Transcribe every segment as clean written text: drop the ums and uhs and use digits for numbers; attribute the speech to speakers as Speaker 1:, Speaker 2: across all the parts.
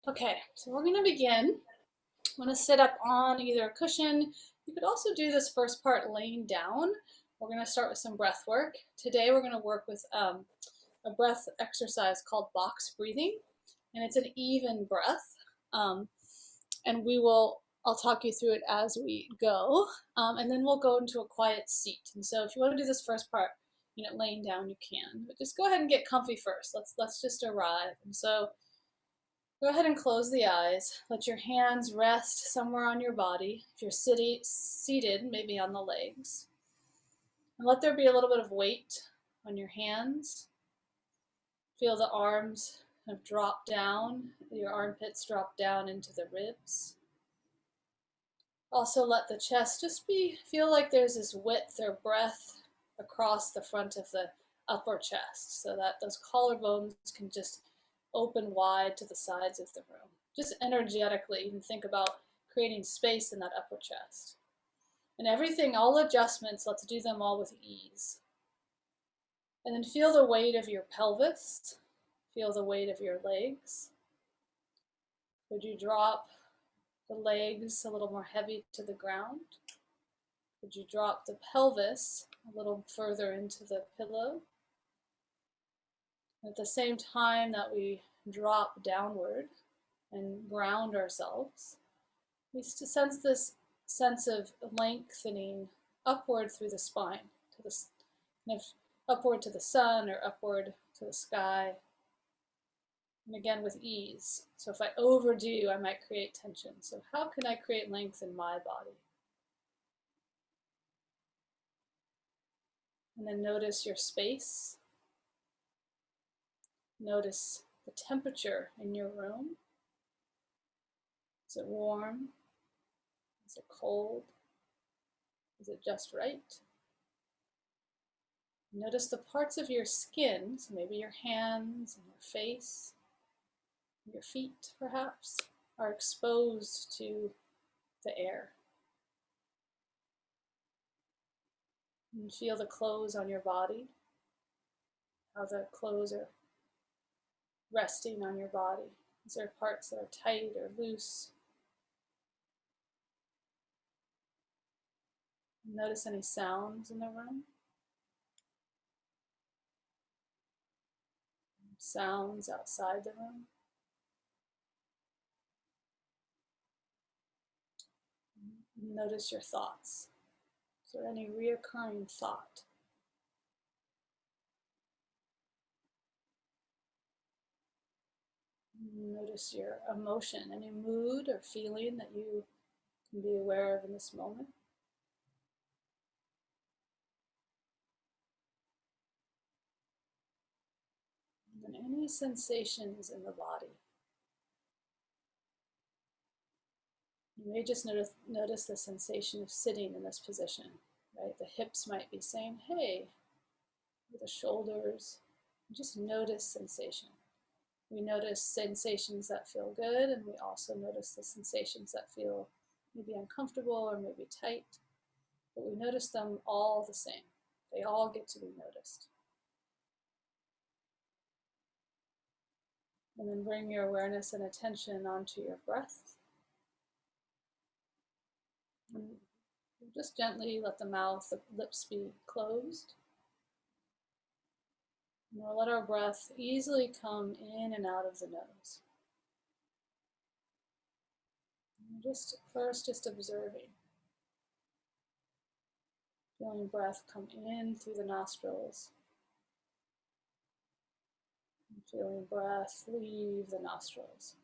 Speaker 1: Okay, so we're going to begin. I'm going to sit up on either a cushion. You could also do this first part laying down. We're going to start with some breath work. Today we're going to work with a breath exercise called box breathing, and it's an even breath. Um, and I'll talk you through it as we go, and then we'll go into a quiet seat. And so if you want to do this first part, laying down, you can, but just go ahead and get comfy first. Let's just arrive. And so go ahead and close the eyes. Let your hands rest somewhere on your body. If you're seated, maybe on the legs. And let there be a little bit of weight on your hands. Feel the arms kind of drop down, your armpits drop down into the ribs. Also let the chest feel like there's this width or breadth across the front of the upper chest so that those collarbones can just open wide to the sides of the room. Just energetically, you can think about creating space in that upper chest. And everything, all adjustments, let's do them all with ease. And then feel the weight of your pelvis. Feel the weight of your legs. Could you drop the legs a little more heavy to the ground? Could you drop the pelvis a little further into the pillow? At the same time that we drop downward and ground ourselves, we sense this sense of lengthening upward through the spine, kind of upward to the sun or upward to the sky. And again, with ease. So if I overdo, I might create tension. So how can I create length in my body? And then notice your space. Notice the temperature in your room. Is it warm? Is it cold? Is it just right? Notice the parts of your skin, so maybe your hands and your face, your feet perhaps, are exposed to the air. And feel the clothes on your body, how the clothes are resting on your body. Is there parts that are tight or loose? Notice any sounds in the room. Sounds outside the room. Notice your thoughts. Is there any reoccurring thought? Notice your emotion, any mood or feeling that you can be aware of in this moment. And then any sensations in the body. You may just notice the sensation of sitting in this position, right? The hips might be saying, hey, the shoulders. Just notice sensation. We notice sensations that feel good, and we also notice the sensations that feel maybe uncomfortable or maybe tight. But we notice them all the same. They all get to be noticed. And then bring your awareness and attention onto your breath. And just gently let the mouth, the lips be closed. And we'll let our breath easily come in and out of the nose. And just observing. Feeling breath come in through the nostrils. And feeling breath leave the nostrils.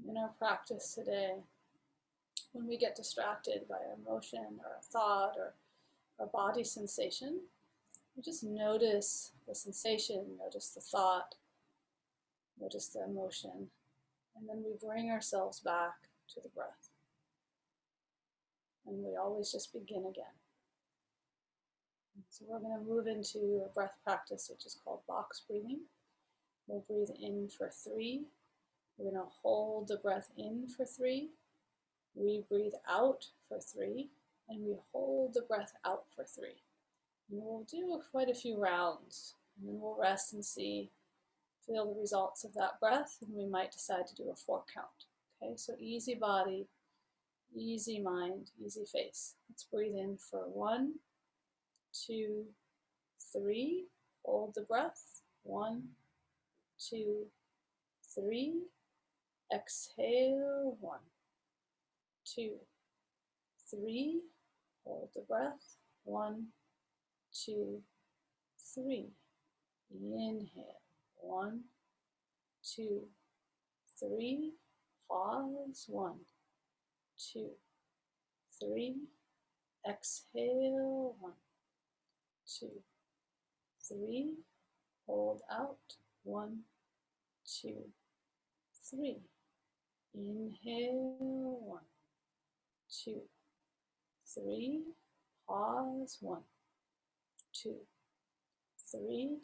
Speaker 1: In our practice today, when we get distracted by an emotion or a thought or a body sensation, we just notice the sensation, notice the thought, notice the emotion, and then we bring ourselves back to the breath. And we always just begin again. So we're going to move into a breath practice which is called box breathing. We'll breathe in for 3. We're going to hold the breath in for 3. We breathe out for 3, and we hold the breath out for 3. And we'll do quite a few rounds, and then we'll rest and feel the results of that breath, and we might decide to do a 4 count. Okay, so easy body, easy mind, easy face. Let's breathe in for 1, 2, 3. Hold the breath. 1, 2, 3. Exhale. 1, 2, 3. Hold the breath. 1, 2, 3. Inhale. 1, 2, 3. Pause. 1, 2, 3. Exhale. 1, 2, 3. Hold out. 1, 2, 3. Inhale. 1, 2, 3. Pause. 1, 2, 3.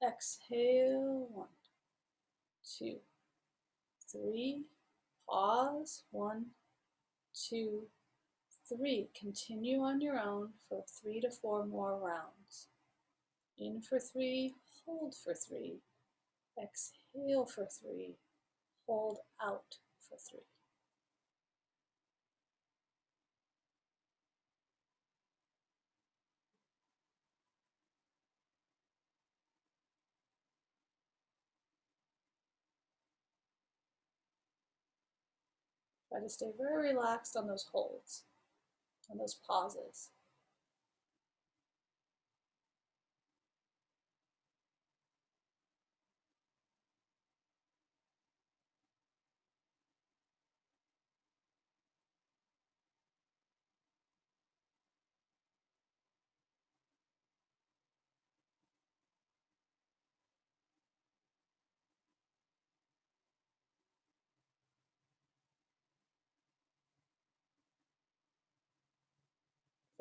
Speaker 1: Exhale. 1, 2, 3. Pause. 1, 2, 3. Continue on your own for 3 to 4 more rounds. In for 3, hold for 3. Exhale for 3. Hold out for 3. Try to stay very relaxed on those holds, on those pauses.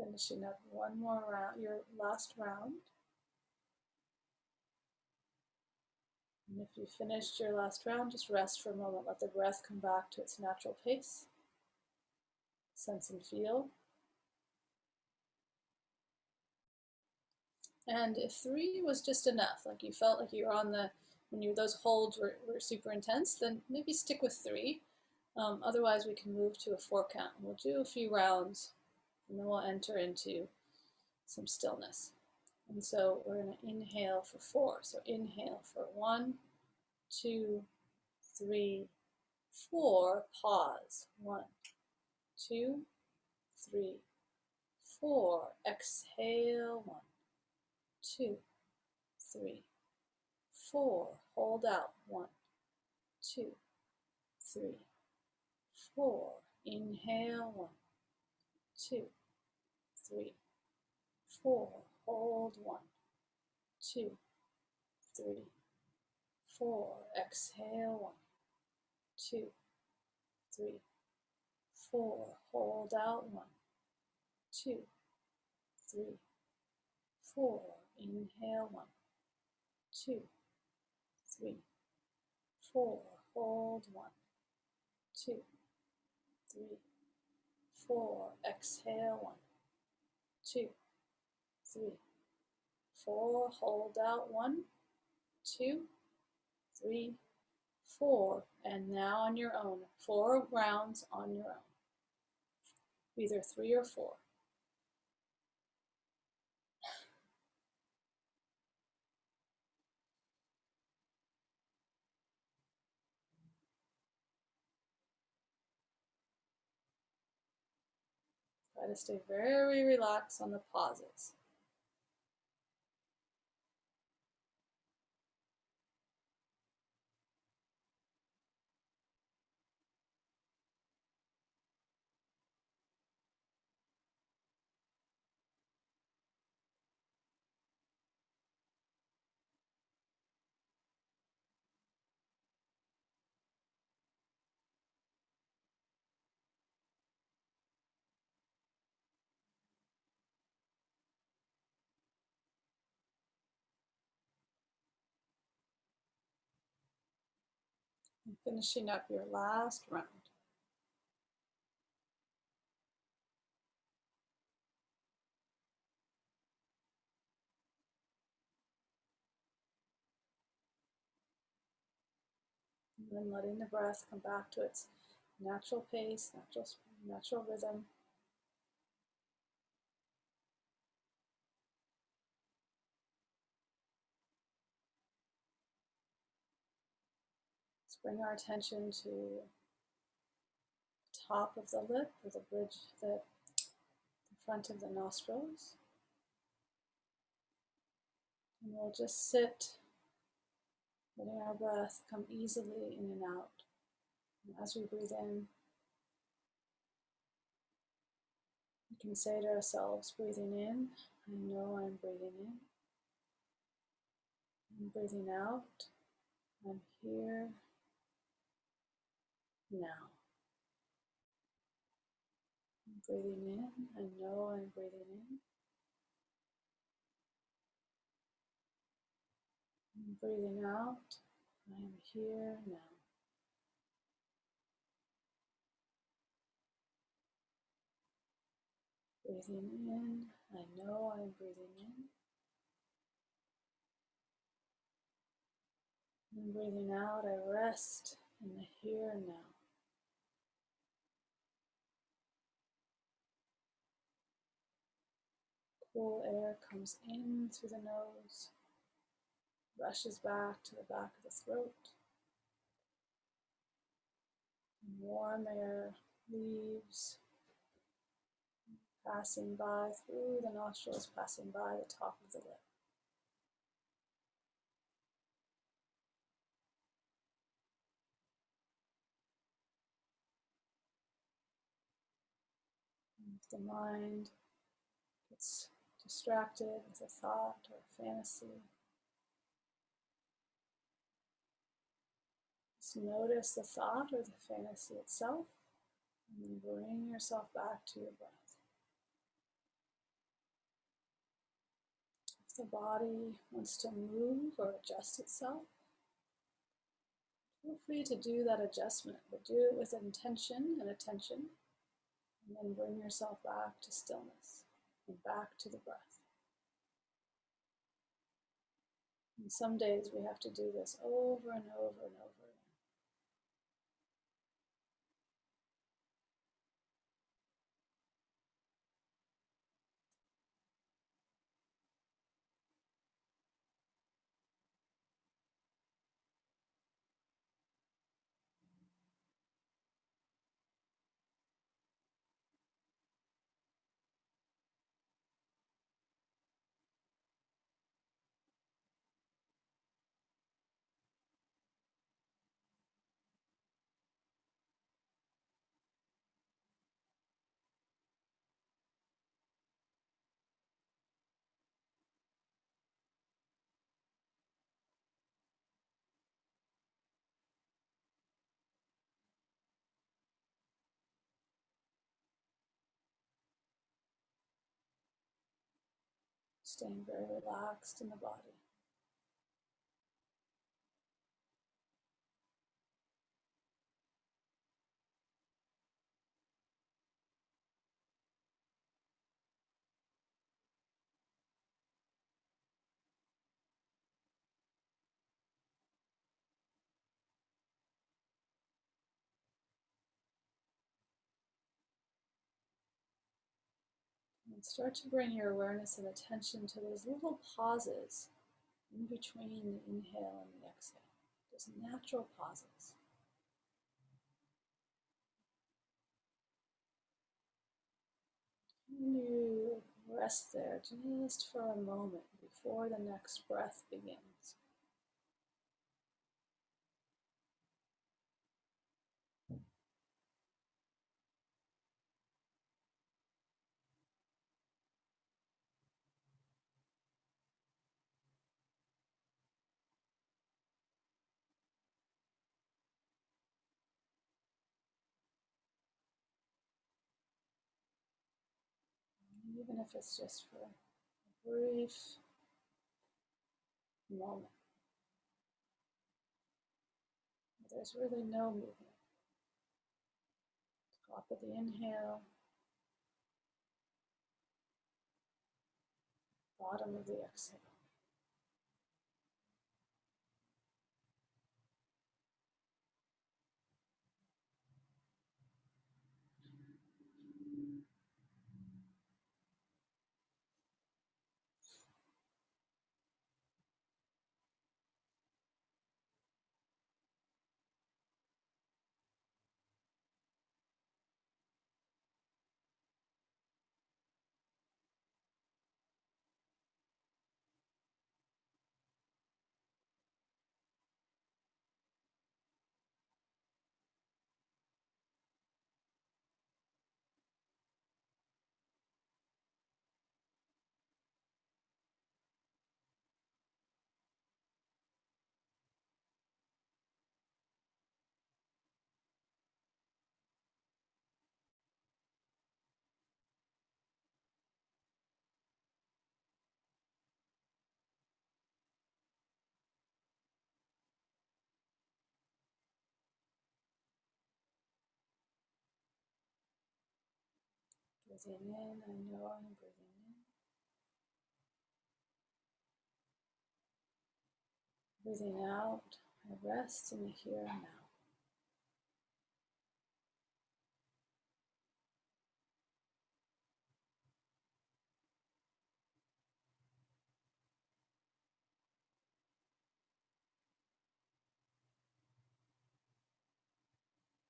Speaker 1: Finishing up one more round, your last round. And if you finished your last round, just rest for a moment. Let the breath come back to its natural pace. Sense and feel. And if 3 was just enough, like you felt like you were on when those holds were super intense, then maybe stick with 3. Otherwise, we can move to a 4 count. We'll do a few rounds, and then we'll enter into some stillness. And so we're going to inhale for 4. So inhale for 1, 2, 3, 4. Pause. 1, 2, 3, 4. Exhale. 1, 2, 3, 4. Hold out. 1, 2, 3, 4. Inhale. 1, 2, 3, 4. Hold. 1, 2, 3, 4. Exhale. 1, 2, 3, 4. Hold out. 1, 2, 3, 4. Inhale. 1, 2, 3, 4. Hold. 1, 2, 3, 4. Exhale. 1, 2, 3, 4. Hold out. 1, 2, 3, 4. And now on your own, 4 rounds on your own. Either 3 or 4. Try to stay very relaxed on the pauses. And finishing up your last round. And then letting the breath come back to its natural pace, natural rhythm. Let's bring our attention to the top of the lip, or the bridge, the front of the nostrils. And we'll just sit, letting our breath come easily in and out. And as we breathe in, we can say to ourselves, breathing in, I know I'm breathing in. And breathing out, I'm here now. And breathing in, I know I'm breathing in. And breathing out, I am here now. Breathing in, I know I'm breathing in. And breathing out, I rest in the here and now. Cool air comes in through the nose, rushes back to the back of the throat. And warm air leaves, passing by through the nostrils, passing by the top of the lip. And if the mind gets distracted with a thought or a fantasy, just notice the thought or the fantasy itself, and then bring yourself back to your breath. If the body wants to move or adjust itself, feel free to do that adjustment, but do it with intention and attention, and then bring yourself back to stillness and back to the breath. And some days we have to do this over and over and over again. Staying very relaxed in the body. And start to bring your awareness and attention to those little pauses in between the inhale and the exhale. Those natural pauses. And you rest there just for a moment before the next breath begins. Even if it's just for a brief moment. There's really no movement. Top of the inhale, bottom of the exhale. Breathing in, I know I'm breathing in. Breathing out, I rest in the here and now.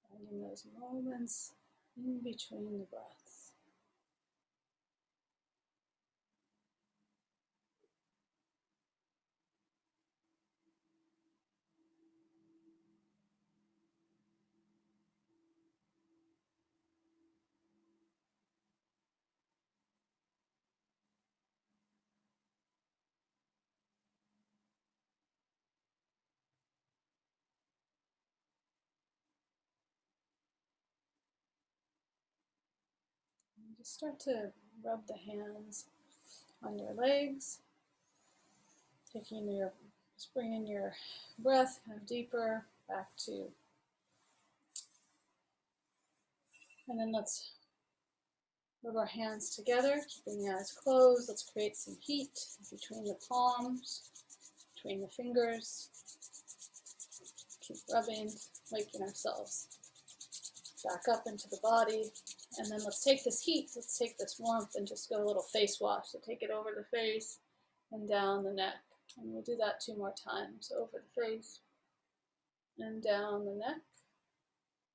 Speaker 1: Finding those moments in between the breaths. And just start to rub the hands on your legs, just bringing your breath kind of deeper back to, and then let's rub our hands together, keeping the eyes closed. Let's create some heat between the palms, between the fingers. Keep rubbing, waking ourselves back up into the body. And then let's take this heat, let's take this warmth and just go a little face wash. So take it over the face and down the neck. And we'll do that 2 more times. Over the face and down the neck.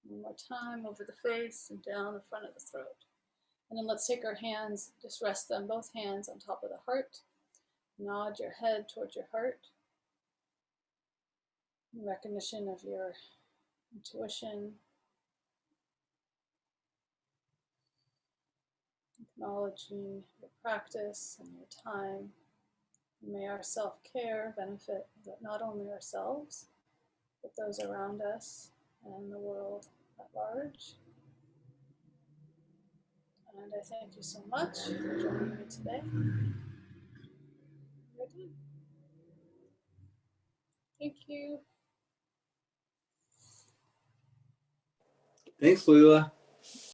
Speaker 1: 1 more time, over the face and down the front of the throat. And then let's take our hands, just rest them, both hands on top of the heart. Nod your head towards your heart. In recognition of your intuition. Acknowledging your practice and your time. And may our self-care benefit not only ourselves, but those around us and the world at large. And I thank you so much for joining me today. You're done. Thank you.
Speaker 2: Thanks, Lila.